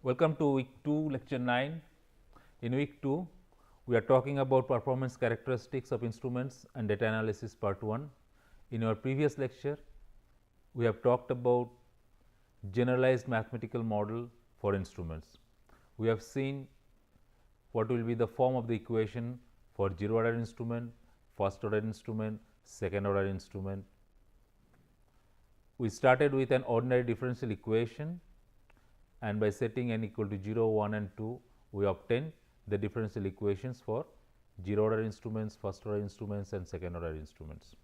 Welcome to week 2, lecture 9. In week 2, we are talking about performance characteristics of instruments and data analysis part 1. In our previous lecture, we have talked about generalized mathematical model for instruments. We have seen what will be the form of the equation for 0 order instrument, first order instrument, second order instrument. We started with an ordinary differential equation, and by setting n equal to 0, 1 and 2, we obtain the differential equations for 0 order instruments, first order instruments and second order instruments.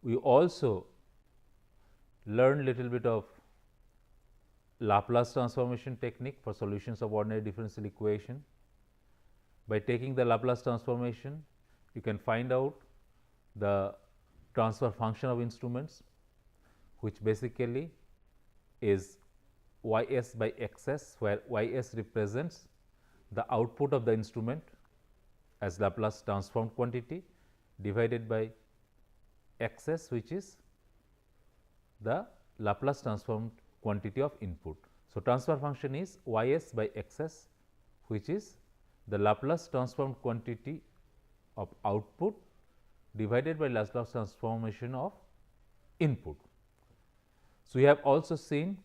We also learned little bit of Laplace transformation technique for solutions of ordinary differential equation. By taking the Laplace transformation, you can find out the transfer function of instruments, which basically is y s by x s, where y s represents the output of the instrument as Laplace transformed quantity divided by x s, which is the Laplace transformed quantity of input. So, transfer function is y s by x s, which is the Laplace transformed quantity of output divided by Laplace transformation of input. So, we have also seen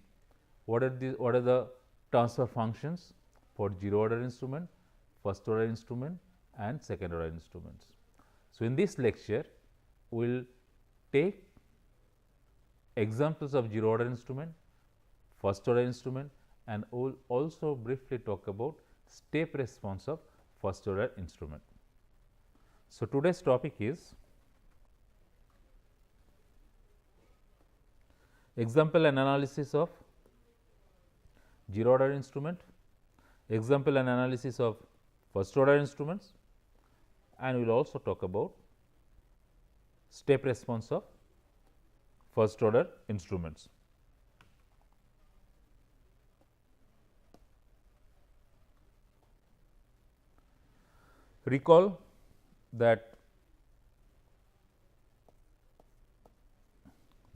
what are the transfer functions for 0 order instrument, first order instrument and second order instruments. So, in this lecture, we will take examples of 0 order instrument, first order instrument, and we will also briefly talk about step response of first order instrument. So, today's topic is example and analysis of 0 order instrument, example and analysis of first order instruments, and we will also talk about step response of first order instruments. Recall that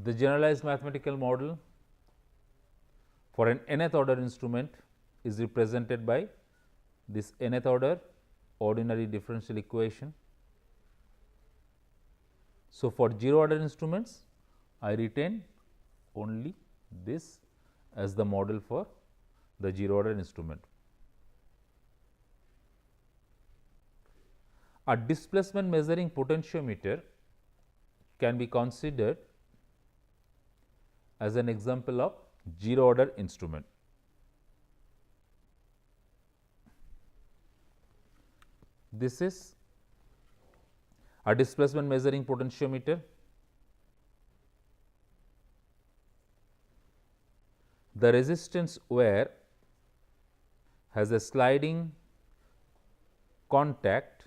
the generalized mathematical model for an nth order instrument is represented by this nth order ordinary differential equation. So, for 0 order instruments, I retain only this as the model for the 0 order instrument. A displacement measuring potentiometer can be considered as an example of 0 order instrument. This is a displacement measuring potentiometer. The resistance wear has a sliding contact,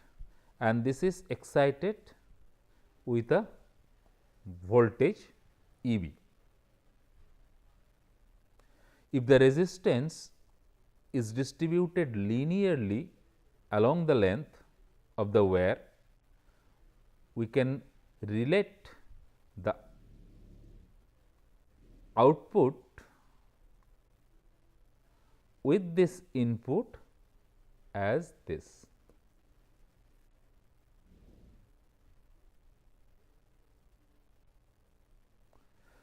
and this is excited with a voltage E B. If the resistance is distributed linearly along the length of the wear, we can relate the output with this input as this.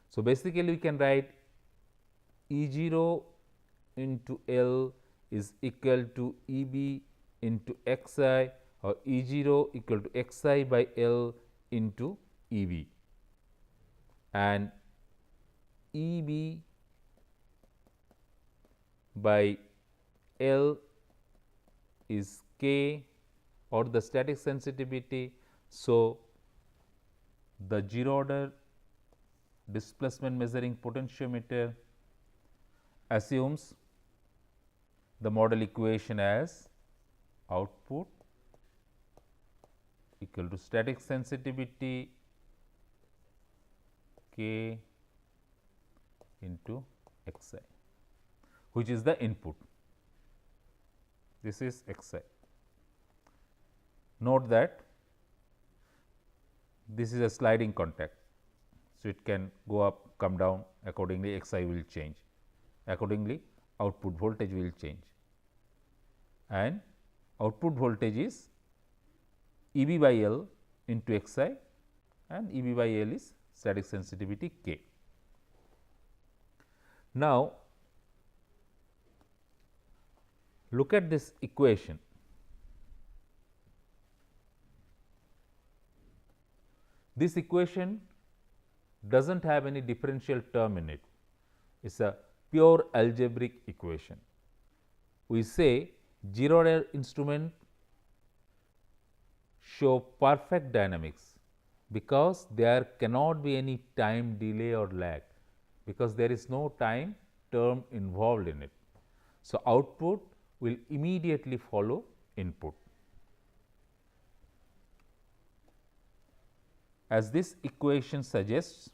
So, basically we can write E 0 into L is equal to E B into X I, or E 0 equal to X I by L into E B, and E B by L is K, or the static sensitivity. So, the 0 order displacement measuring potentiometer assumes the model equation as output equal to static sensitivity K into X I, which is the input. This is X I. Note that this is a sliding contact. So, it can go up, come down, accordingly X I will change. Accordingly, output voltage will change, and output voltage is E b by L into X I, and E b by L is static sensitivity K. Now, look at this equation. This equation does not have any differential term in it. It is a pure algebraic equation. We say 0 order instrument show perfect dynamics, because there cannot be any time delay or lag, because there is no time term involved in it. So, output will immediately follow input. As this equation suggests,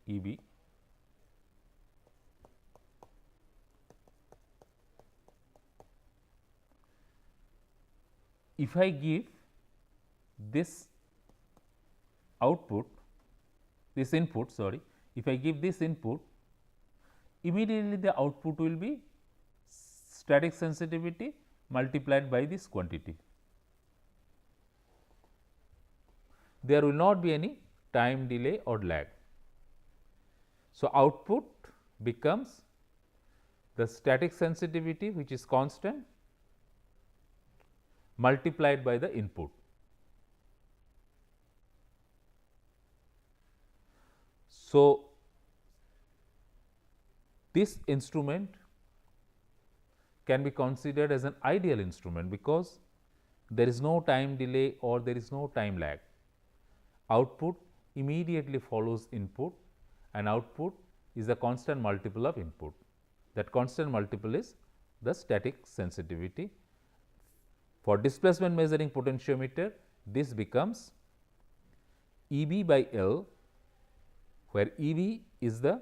E b if I give this output, this input, sorry, if I give this input, immediately the output will be static sensitivity multiplied by this quantity. There will not be any time delay or lag. So, output becomes the static sensitivity, which is constant, multiplied by the input. So, this instrument can be considered as an ideal instrument, because there is no time delay or there is no time lag. Output immediately follows input, and output is a constant multiple of input. That constant multiple is the static sensitivity. For displacement measuring potentiometer, this becomes E b by L, where E b is the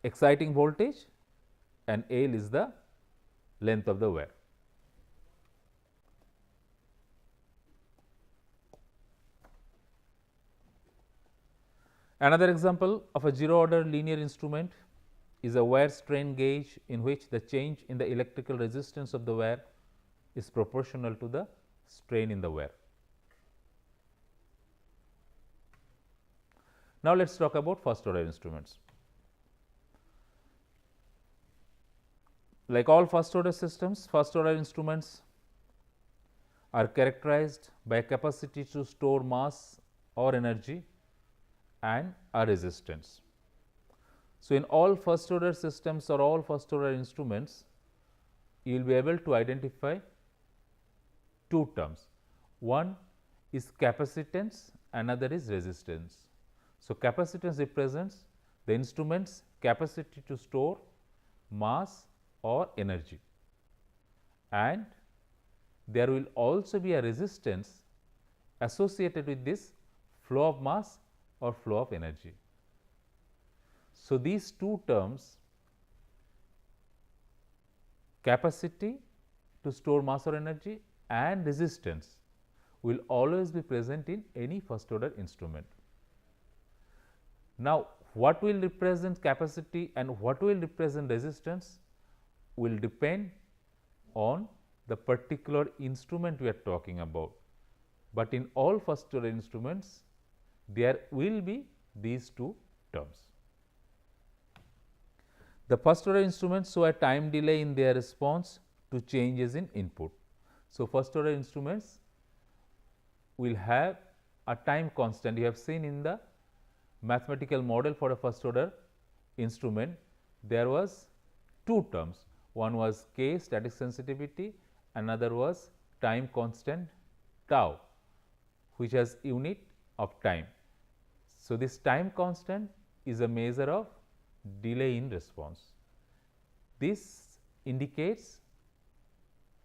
exciting voltage and L is the length of the wire. Another example of a 0 order linear instrument is a wire strain gauge, in which the change in the electrical resistance of the wire is proportional to the strain in the wire. Now, let us talk about first order instruments. Like all first order systems, first order instruments are characterized by a capacity to store mass or energy and a resistance. So, in all first order systems or all first order instruments, you will be able to identify two terms. One is capacitance, another is resistance. So, capacitance represents the instrument's capacity to store mass or energy, and there will also be a resistance associated with this flow of mass or flow of energy. So, these two terms, capacity to store mass or energy and resistance, will always be present in any first order instrument. Now, what will represent capacity and what will represent resistance will depend on the particular instrument we are talking about, but in all first order instruments there will be these two terms. The first order instruments show a time delay in their response to changes in input. So, first order instruments will have a time constant. You have seen in the mathematical model for a first order instrument, there was two terms. One was K, static sensitivity, another was time constant tau, which has unit of time. So, this time constant is a measure of delay in response. This indicates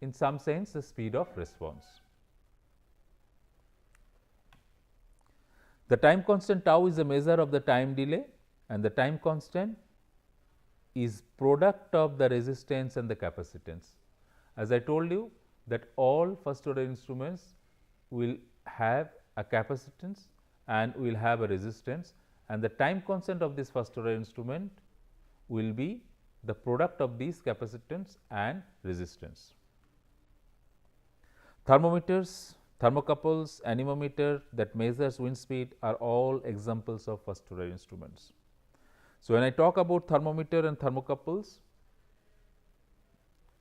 in some sense the speed of response. The time constant tau is a measure of the time delay, and the time constant is product of the resistance and the capacitance. As I told you that all first order instruments will have a capacitance and we will have a resistance, and the time constant of this first order instrument will be the product of these capacitance and resistance. Thermometers, thermocouples, anemometer that measures wind speed are all examples of first order instruments. So, when I talk about thermometer and thermocouples,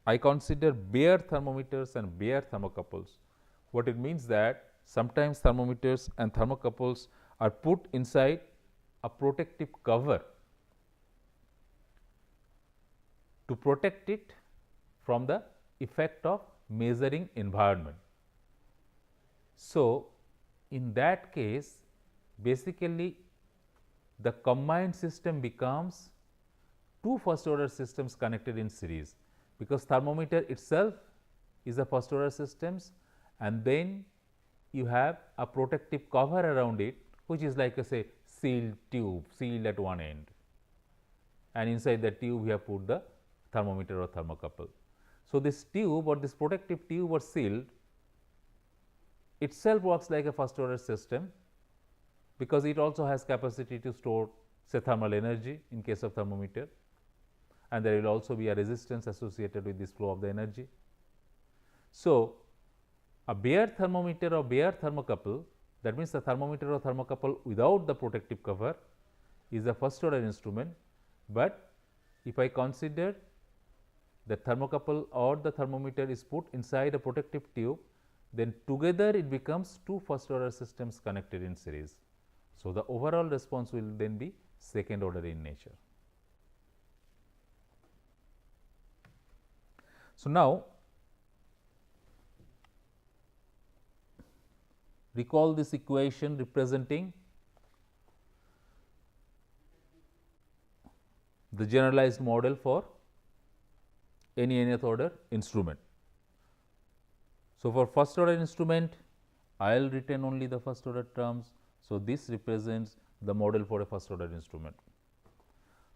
I consider bare thermometers and bare thermocouples. What it means that sometimes thermometers and thermocouples are put inside a protective cover to protect it from the effect of measuring environment. So, in that case basically the combined system becomes two first order systems connected in series, because thermometer itself is a first order systems and then you have a protective cover around it, which is like a say sealed tube, sealed at one end, and inside the tube we have put the thermometer or thermocouple. So, this tube or this protective tube or sealed itself works like a first order system, because it also has capacity to store say thermal energy in case of thermometer, and there will also be a resistance associated with this flow of the energy. So, a bare thermometer or bare thermocouple, that means the thermometer or thermocouple without the protective cover is a first order instrument, but if I consider the thermocouple or the thermometer is put inside a protective tube, then together it becomes two first order systems connected in series. So, the overall response will then be second order in nature. So, now recall this equation representing the generalized model for any nth order instrument. So, for first order instrument I will retain only the first order terms. So, this represents the model for a first order instrument.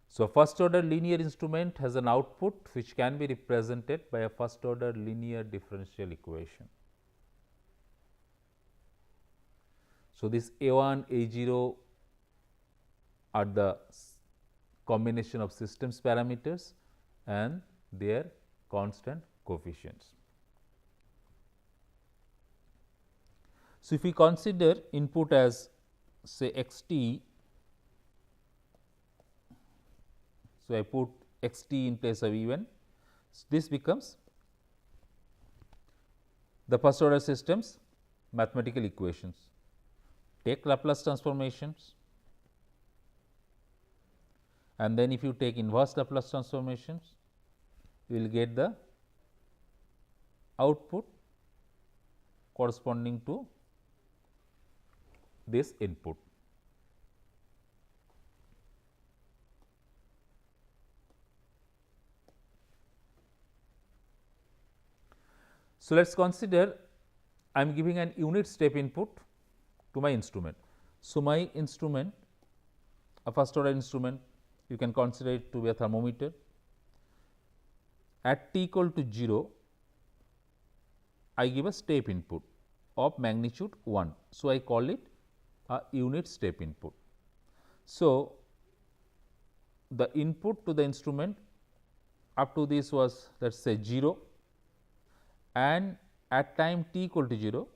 So, first order linear instrument has an output which can be represented by a first order linear differential equation. So, this A1, A0 are the combination of systems parameters and their constant coefficients. So, if we consider input as say x t, so I put x t in place of E1, so this becomes the first order systems mathematical equations. Take Laplace transformations, and then if you take inverse Laplace transformations, you will get the output corresponding to this input. So, let us consider I am giving an unit step input to my instrument. So, my instrument, a first order instrument, you can consider it to be a thermometer. At t equal to 0, I give a step input of magnitude 1. So, I call it a unit step input. So, the input to the instrument up to this was let us say 0, and at time t equal to 0,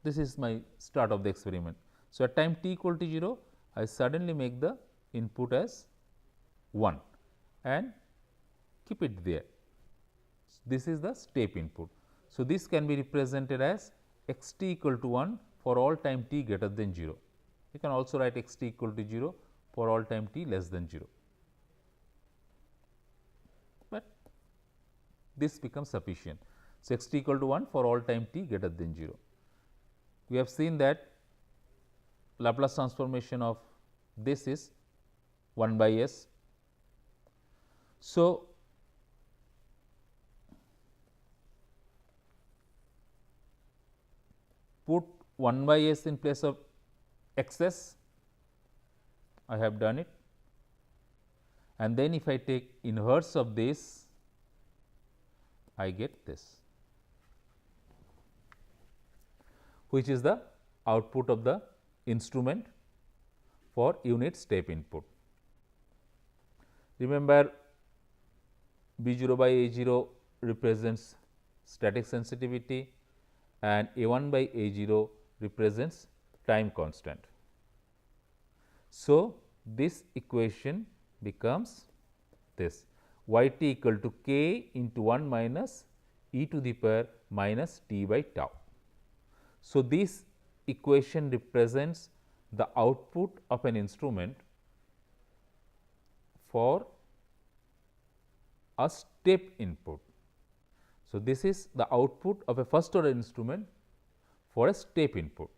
this is my start of the experiment. So, at time t equal to 0, I suddenly make the input as 1 and keep it there. This is the step input. So, this can be represented as x t equal to 1 for all time t greater than 0. You can also write x t equal to 0 for all time t less than 0, but this becomes sufficient. So, x t equal to 1 for all time t greater than 0. We have seen that Laplace transformation of this is 1 by s. So, put 1 by s in place of x s, I have done it, and then if I take inverse of this, I get this. which is the output of the instrument for unit step input. Remember, B0 by A0 represents static sensitivity and A1 by A0 represents time constant. So, this equation becomes this y t equal to k into 1 minus e to the power minus t by tau. So, this equation represents the output of an instrument for a step input. So, this is the output of a first order instrument for a step input.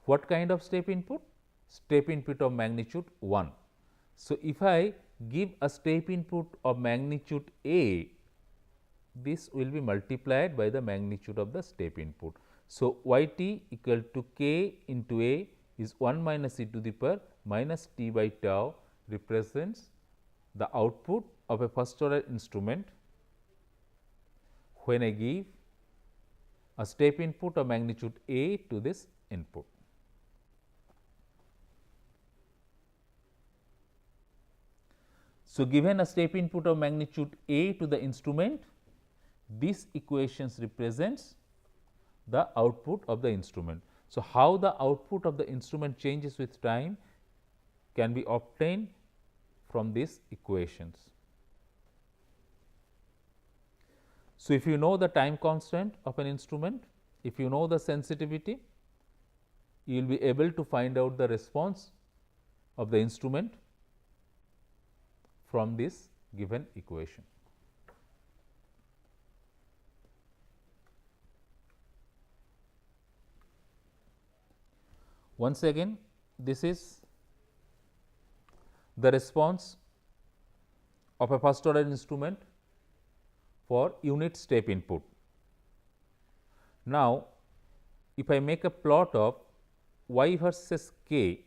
What kind of step input? Step input of magnitude 1. So, if I give a step input of magnitude A, this will be multiplied by the magnitude of the step input. So, y t equal to k into A is 1 minus e to the power minus t by tau represents the output of a first order instrument when I give a step input of magnitude A to this input. So, given a step input of magnitude A to the instrument, these equations represents the output of the instrument. So, how the output of the instrument changes with time can be obtained from these equations. So, if you know the time constant of an instrument, if you know the sensitivity, you will be able to find out the response of the instrument from this given equation. Once again, this is the response of a first order instrument for unit step input. Now, if I make a plot of y versus k,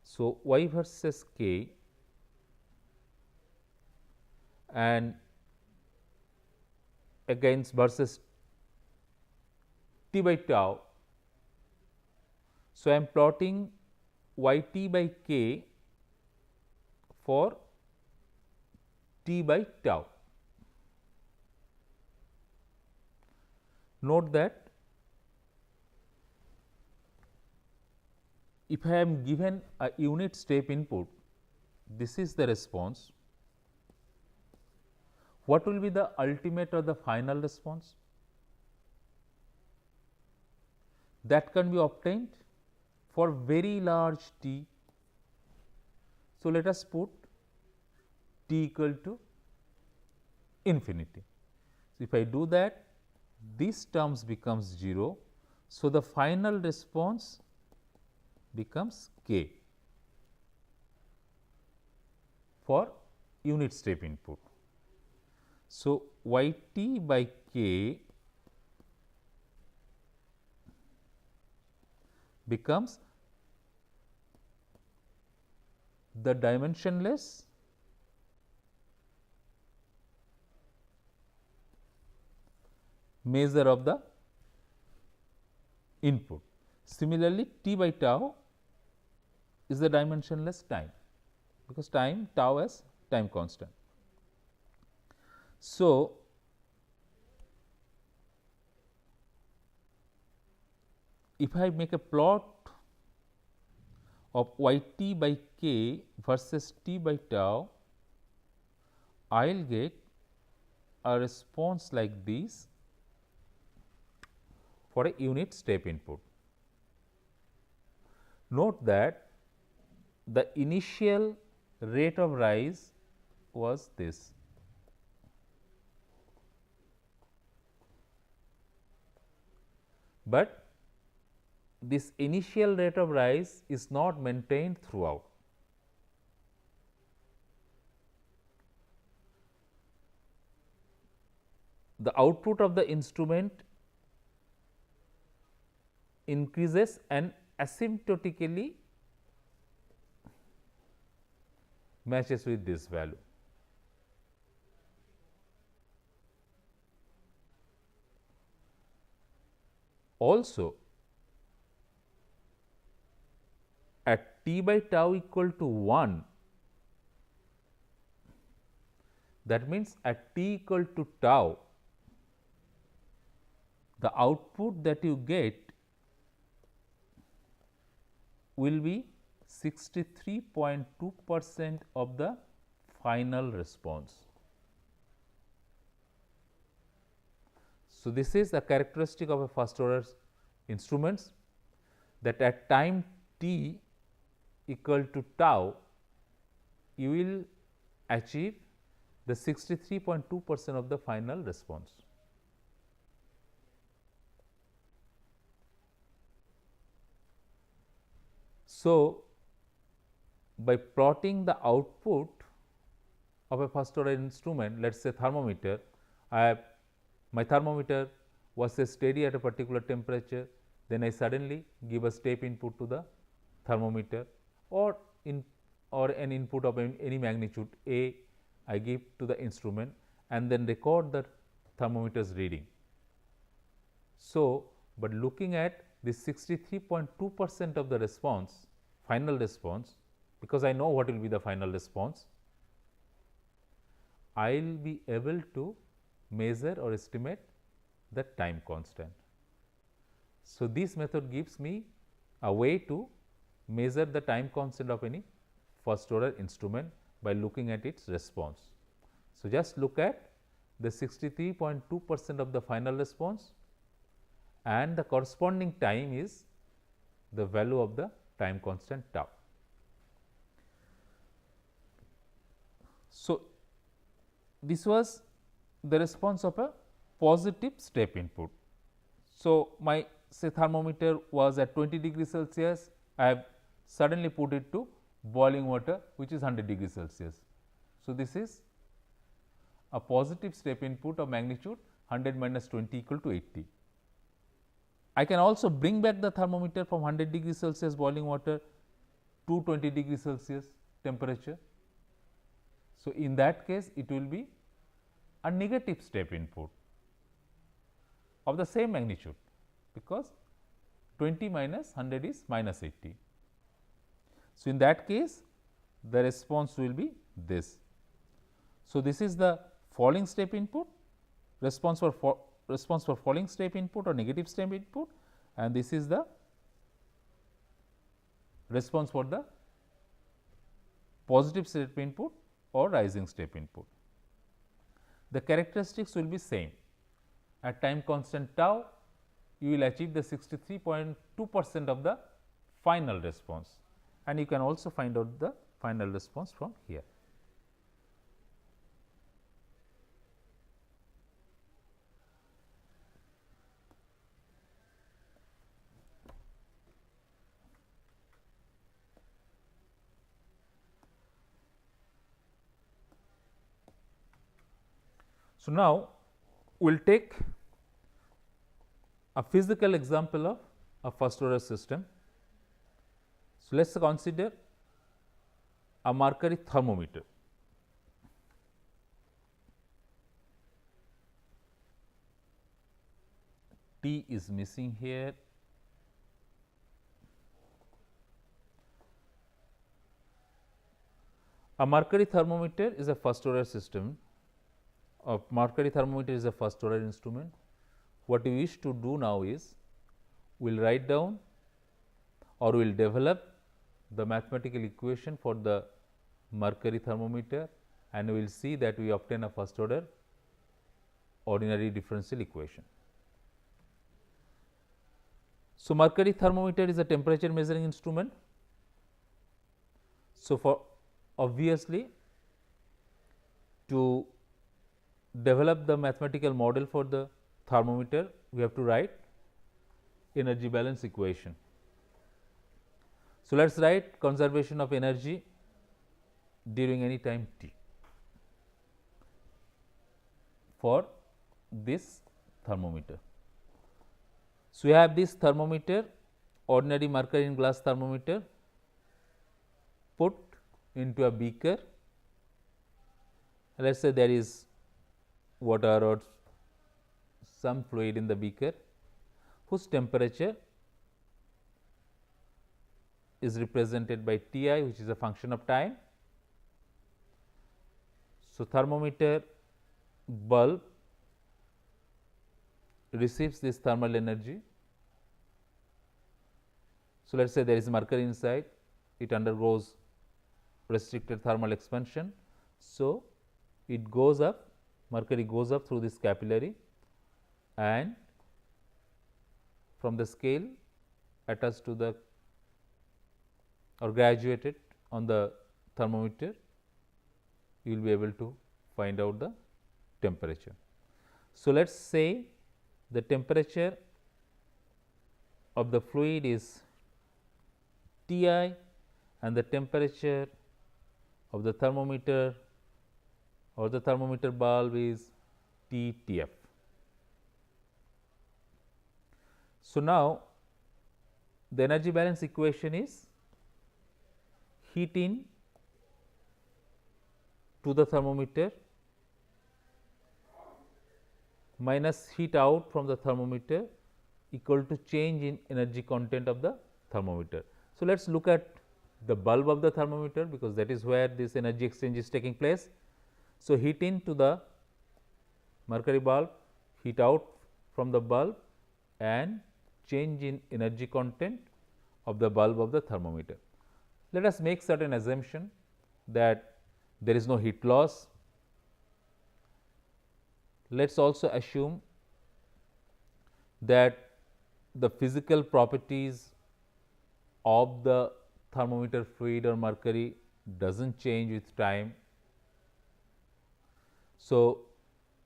so y versus k and against versus t by tau. So, I am plotting y t by k for t by tau. Note that if I am given a unit step input, this is the response. What will be the ultimate or the final response? That can be obtained for very large t. So, let us put t equal to infinity. So, if I do that, these terms becomes 0. So, the final response becomes k for unit step input. So, y t by k becomes the dimensionless measure of the input. Similarly, t by tau is the dimensionless time, because time tau as time constant. So, if I make a plot of y t by k versus t by tau, I will get a response like this for a unit step input. Note that the initial rate of rise was this. But this initial rate of rise is not maintained throughout. The output of the instrument increases and asymptotically matches with this value. also at t by tau equal to 1, that means at t equal to tau, the output that you get will be 63.2% of the final response. So, this is a characteristic of a first order instruments, that at time t equal to tau, you will achieve the 63.2% of the final response. So, by plotting the output of a first order instrument, let us say thermometer, my thermometer was steady at a particular temperature, then I suddenly give a step input to the thermometer, or an input of any magnitude A I give to the instrument, and then record the thermometer's reading. So, but looking at this 63.2% of the response, final response, because I know what will be the final response, I will be able to measure or estimate the time constant. So, this method gives me a way to measure the time constant of any first order instrument by looking at its response. So, just look at the 63.2% of the final response, and the corresponding time is the value of the time constant tau. So, this was the response of a positive step input. So, my say thermometer was at 20 degrees Celsius, I have suddenly put it to boiling water which is 100 degrees Celsius. So, this is a positive step input of magnitude 100 minus 20 equal to 80. I can also bring back the thermometer from 100 degrees Celsius boiling water to 20 degrees Celsius temperature. So, in that case it will be a negative step input of the same magnitude, because 20 minus 100 is minus 80. So, in that case the response will be this. So, this is the falling step input, response for falling step input or negative step input, and this is the response for the positive step input or rising step input. The characteristics will be same. At time constant tau, you will achieve the 63.2% of the final response, and you can also find out the final response from here. So, now we will take a physical example of a first order system. So, let us consider a Mercury thermometer. T is missing here. A Mercury thermometer is a first order system. A Mercury thermometer is a first order instrument. What we wish to do now is, we will write down or we will develop the mathematical equation for the Mercury thermometer, and we will see that we obtain a first order ordinary differential equation. So, Mercury thermometer is a temperature measuring instrument. So, for obviously to develop the mathematical model for the thermometer, we have to write energy balance equation. So, let us write conservation of energy during any time t for this thermometer. So, we have this thermometer, ordinary mercury in glass thermometer, put into a beaker. Let us say there is water or some fluid in the beaker. whose temperature is represented by Ti, which is a function of time. So, thermometer bulb receives this thermal energy. So, let us say there is mercury inside, it undergoes restricted thermal expansion. So, it goes up, mercury goes up through this capillary and from the scale attached to the or graduated on the thermometer, you will be able to find out the temperature. So, let us say the temperature of the fluid is Ti and the temperature of the thermometer or the thermometer bulb is TTF. So, now the energy balance equation is heat in to the thermometer minus heat out from the thermometer equal to change in energy content of the thermometer. So, let us look at the bulb of the thermometer, because that is where this energy exchange is taking place. So, heat in to the mercury bulb, heat out from the bulb and change in energy content of the bulb of the thermometer. Let us make certain assumption that there is no heat loss. Let us also assume that the physical properties of the thermometer fluid or mercury does not change with time. So,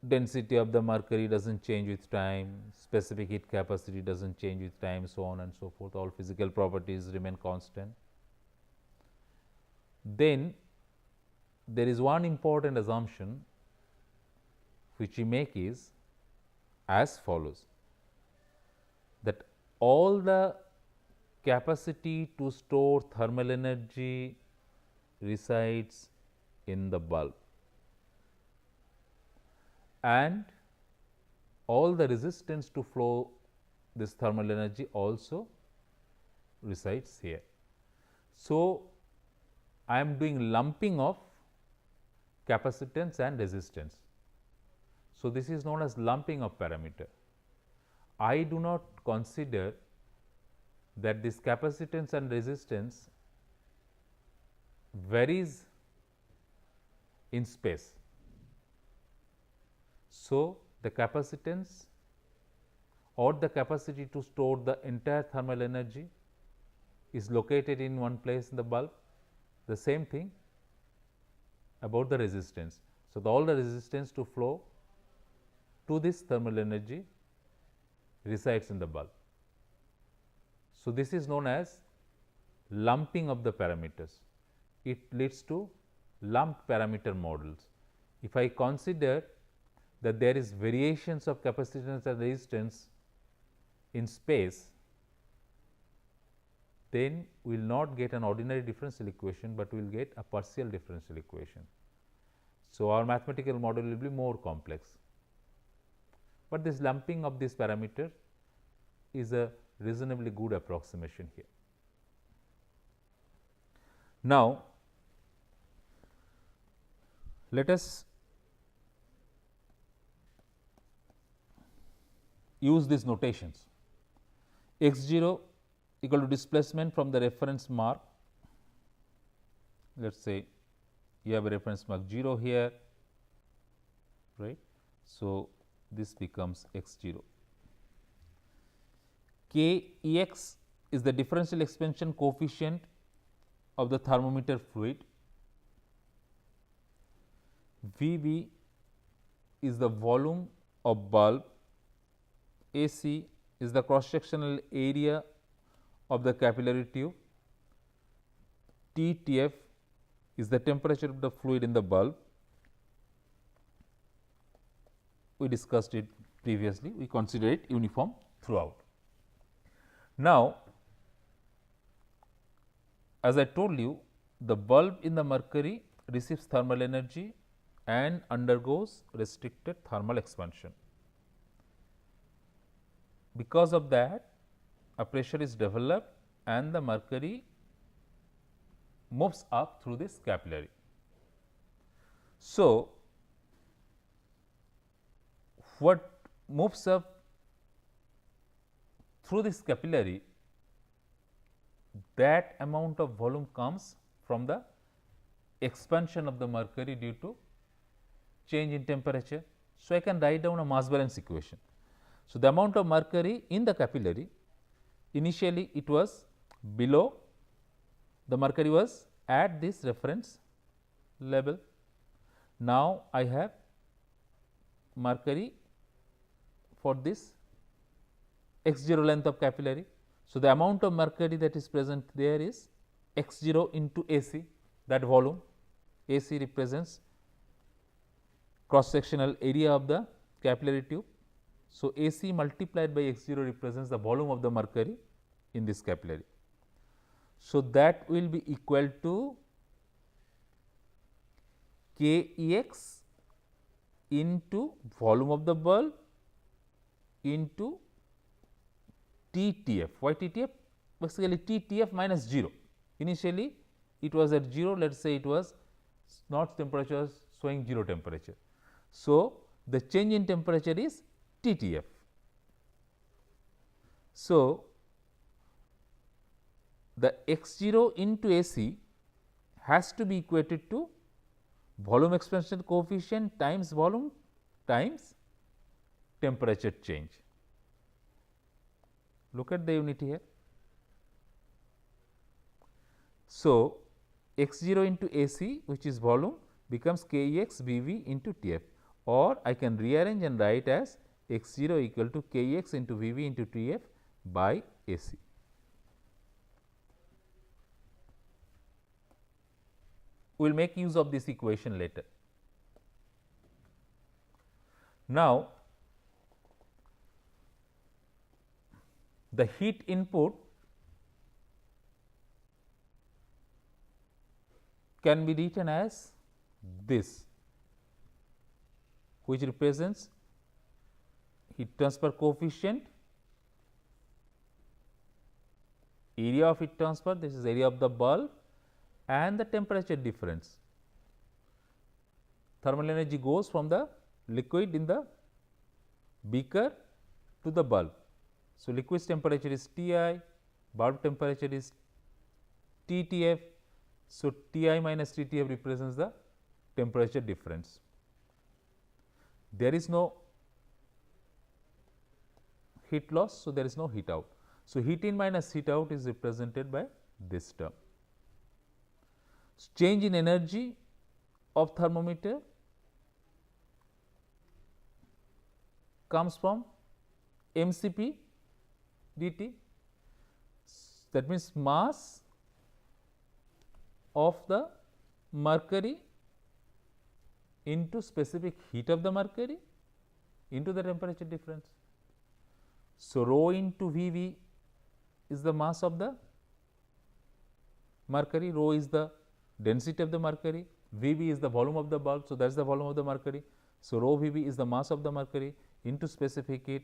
density of the mercury does not change with time, specific heat capacity does not change with time, so on and so forth, all physical properties remain constant. Then there is one important assumption which we make is as follows, that all the capacity to store thermal energy resides in the bulb and all the resistance to flow this thermal energy also resides here. So, I am doing lumping of capacitance and resistance. So, this is known as lumping of parameter. I do not consider that this capacitance and resistance varies in space. So, the capacitance or the capacity to store the entire thermal energy is located in one place in the bulb. The same thing about the resistance. So, all the resistance to flow to this thermal energy resides in the bulb. So, this is known as lumping of the parameters. It leads to lumped parameter models. If I consider that there is variations of capacitance and resistance in space, then we will not get an ordinary differential equation, but we will get a partial differential equation. So, our mathematical model will be more complex, but this lumping of this parameter is a reasonably good approximation here. Now, let us use these notations. X0 equal to displacement from the reference mark. Let us say you have a reference mark 0 here, right. So, this becomes x0. K Ex is the differential expansion coefficient of the thermometer fluid. Vb is the volume of bulb. Ac is the cross sectional area of the capillary tube. TTF is the temperature of the fluid in the bulb. We discussed it previously, we consider it uniform throughout. Now, as I told you, the bulb in the mercury receives thermal energy and undergoes restricted thermal expansion. because of that a pressure is developed and the mercury moves up through this capillary. So, what moves up through this capillary, that amount of volume comes from the expansion of the mercury due to change in temperature. So, I can write down a mass balance equation. So, the amount of mercury in the capillary, initially it was below, the mercury was at this reference level. Now, I have mercury for this x 0 length of capillary. So, the amount of mercury that is present there is x 0 into AC, that volume. AC represents cross sectional area of the capillary tube. So, AC multiplied by x 0 represents the volume of the mercury in this capillary. So, that will be equal to Kex into volume of the bulb into TTF. Why TTF? Basically TTF minus 0. Initially it was at 0, let us say it was not temperature showing 0 temperature. So, the change in temperature is TTF. So, the x 0 into AC has to be equated to volume expansion coefficient times volume times temperature change. Look at the unit here. So, x 0 into AC, which is volume, becomes Kex Vv into Tf, or I can rearrange and write as x 0 equal to Kx into Vv into Tf by AC. We will make use of this equation later. Now, the heat input can be written as this, which represents heat transfer coefficient, area of heat transfer, this is area of the bulb, and the temperature difference. Thermal energy goes from the liquid in the beaker to the bulb. So, liquid's temperature is Ti, bulb temperature is TTF. So, Ti minus TTF represents the temperature difference. There is no heat loss, so there is no heat out. So, heat in minus heat out is represented by this term. Change in energy of thermometer comes from mCp dt, that means mass of the mercury into specific heat of the mercury into the temperature difference. So, rho into Vv is the mass of the mercury, rho is the density of the mercury, Vv is the volume of the bulb. So, that is the volume of the mercury. So, rho Vv is the mass of the mercury into specific heat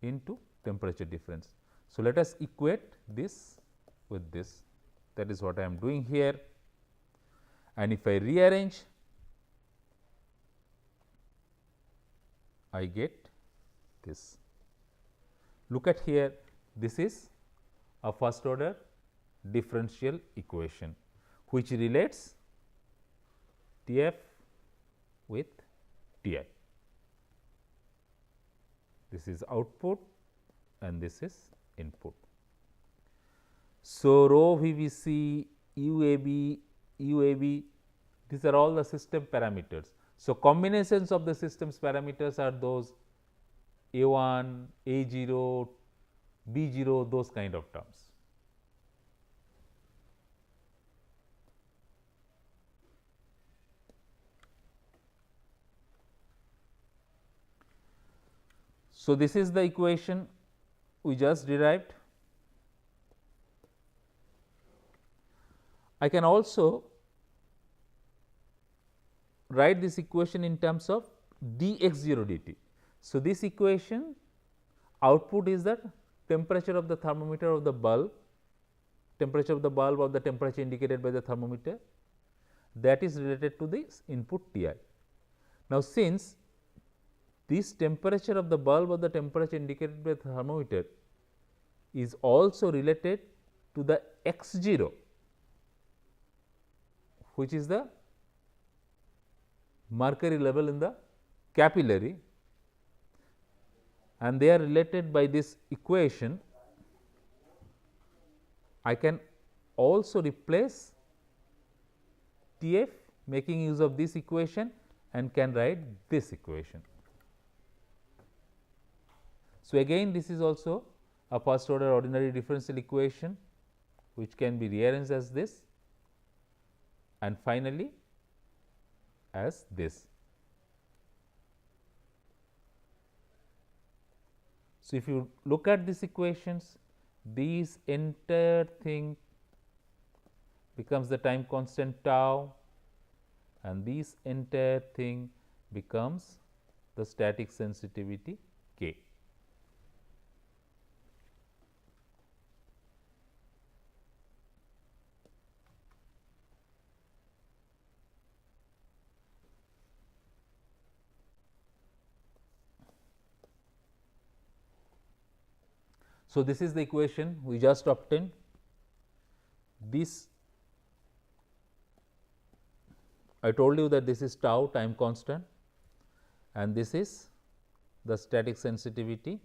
into temperature difference. So, let us equate this with this, that is what I am doing here, and if I rearrange, I get this. Look at here, this is a first order differential equation which relates Tf with Ti. This is output and this is input. So, rho VVC, UAB, UAB, these are all the system parameters. So, combinations of the system's parameters are those A1, A0, B0, those kind of terms. So, this is the equation we just derived. I can also write this equation in terms of dx0 dt. So, this equation output is the temperature of the thermometer of the bulb, temperature of the bulb or the temperature indicated by the thermometer, that is related to this input Ti. Now, since this temperature of the bulb or the temperature indicated by the thermometer is also related to the x0, which is the mercury level in the capillary, and they are related by this equation, I can also replace Tf making use of this equation and can write this equation. So, again this is also a first order ordinary differential equation which can be rearranged as this and finally as this. So, if you look at these equations, these entire thing becomes the time constant tau and this entire thing becomes the static sensitivity K. So, this is the equation we just obtained. This I told you that this is tau, time constant, and this is the static sensitivity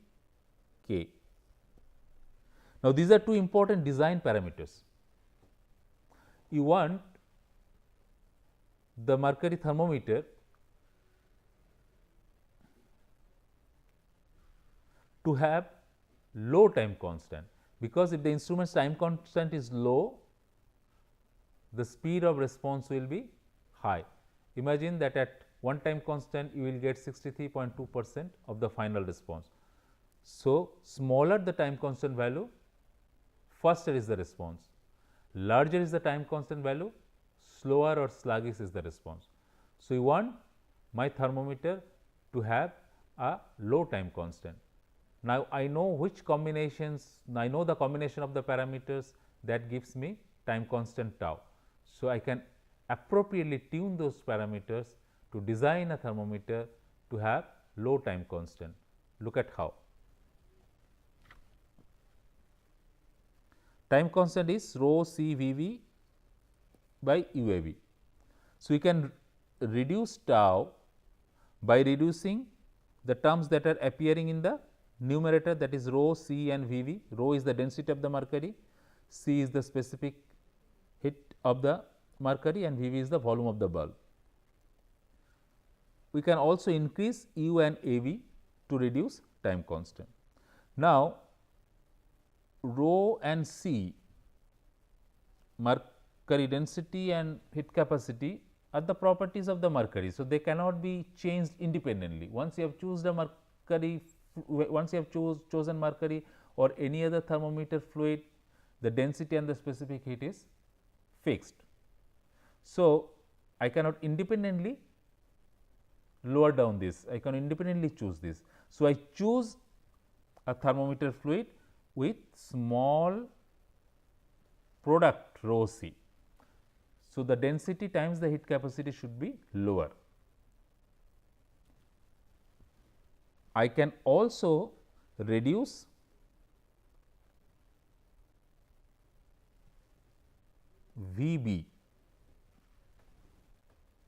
K. Now, these are two important design parameters. You want the mercury thermometer to have low time constant, because if the instrument's time constant is low, the speed of response will be high. Imagine that at one time constant you will get 63.2% of the final response. So, smaller the time constant value, faster is the response. Larger is the time constant value, slower or sluggish is the response. So, you want my thermometer to have a low time constant. Now, I know which combinations, I know the combination of the parameters that gives me time constant tau. So, I can appropriately tune those parameters to design a thermometer to have low time constant. Look at how. Time constant is rho C V V by UAV. So, we can reduce tau by reducing the terms that are appearing in the numerator, that is rho C and V V. Rho is the density of the mercury, C is the specific heat of the mercury and V V is the volume of the bulb. We can also increase U and AV to reduce time constant. Now, rho and C, mercury density and heat capacity, are the properties of the mercury. So, they cannot be changed independently. Once you have chosen mercury or any other thermometer fluid, the density and the specific heat is fixed. So, I cannot independently lower down this, I can independently choose this. So, I choose a thermometer fluid with small product rho C. So, the density times the heat capacity should be lower. I can also reduce VB,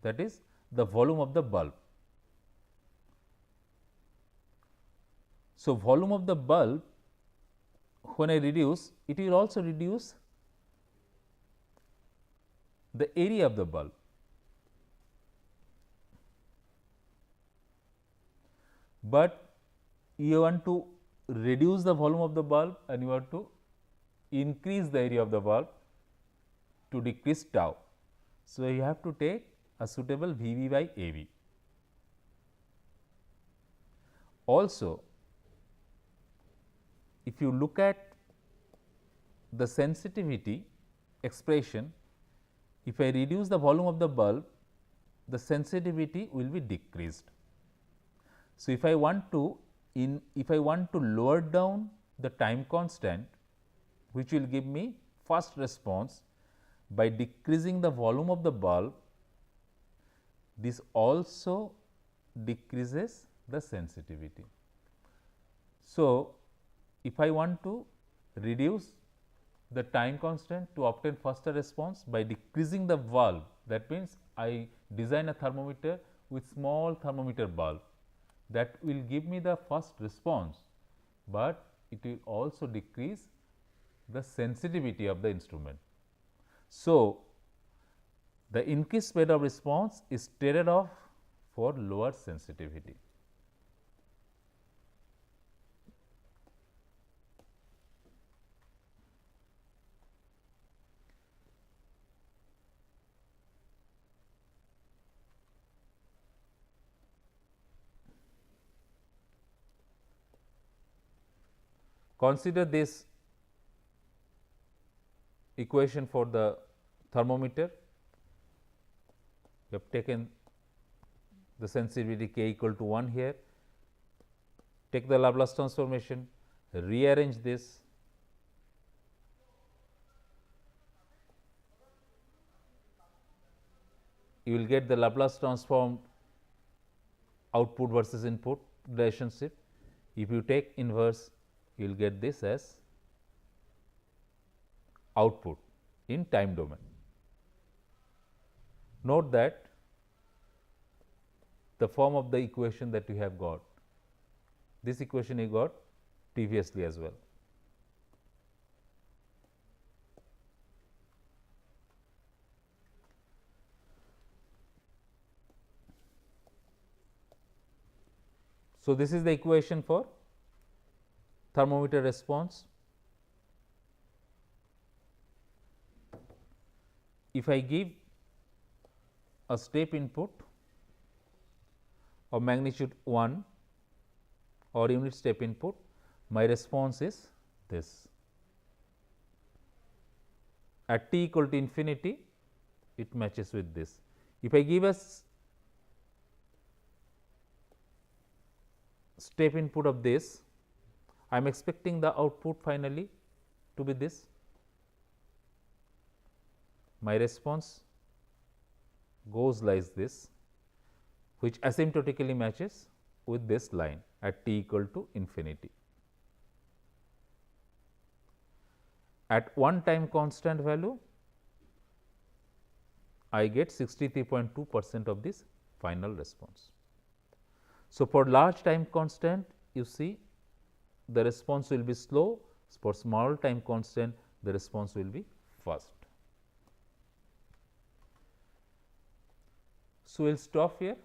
that is the volume of the bulb. So, volume of the bulb, when I reduce, it will also reduce the area of the bulb. But you want to reduce the volume of the bulb and you want to increase the area of the bulb to decrease tau. So, you have to take a suitable VV by AV. Also, if you look at the sensitivity expression, if I reduce the volume of the bulb, the sensitivity will be decreased. So, if I want to if I want to lower down the time constant, which will give me first response by decreasing the volume of the bulb, this also decreases the sensitivity. So, if I want to reduce the time constant to obtain faster response by decreasing the valve, that means I design a thermometer with small thermometer bulb that will give me the fast response, but it will also decrease the sensitivity of the instrument. So, the increased speed of response is traded off for lower sensitivity. Consider this equation for the thermometer. We have taken the sensitivity k equal to 1 here. Take the Laplace transformation, rearrange this, you will get the Laplace transformed output versus input relationship. If you take inverse, you will get this as output in time domain. Note that the form of the equation that we have got, this equation you got previously as well. So, this is the equation for thermometer response. If I give a step input of magnitude 1 or unit step input, my response is this. At t equal to infinity, it matches with this. If I give a step input of this, I am expecting the output finally to be this. My response goes like this, which asymptotically matches with this line at t equal to infinity. At one time constant value, I get 63.2% of this final response. So, for large time constant, you see the response will be slow. For small time constant, the response will be fast. So, we will stop here.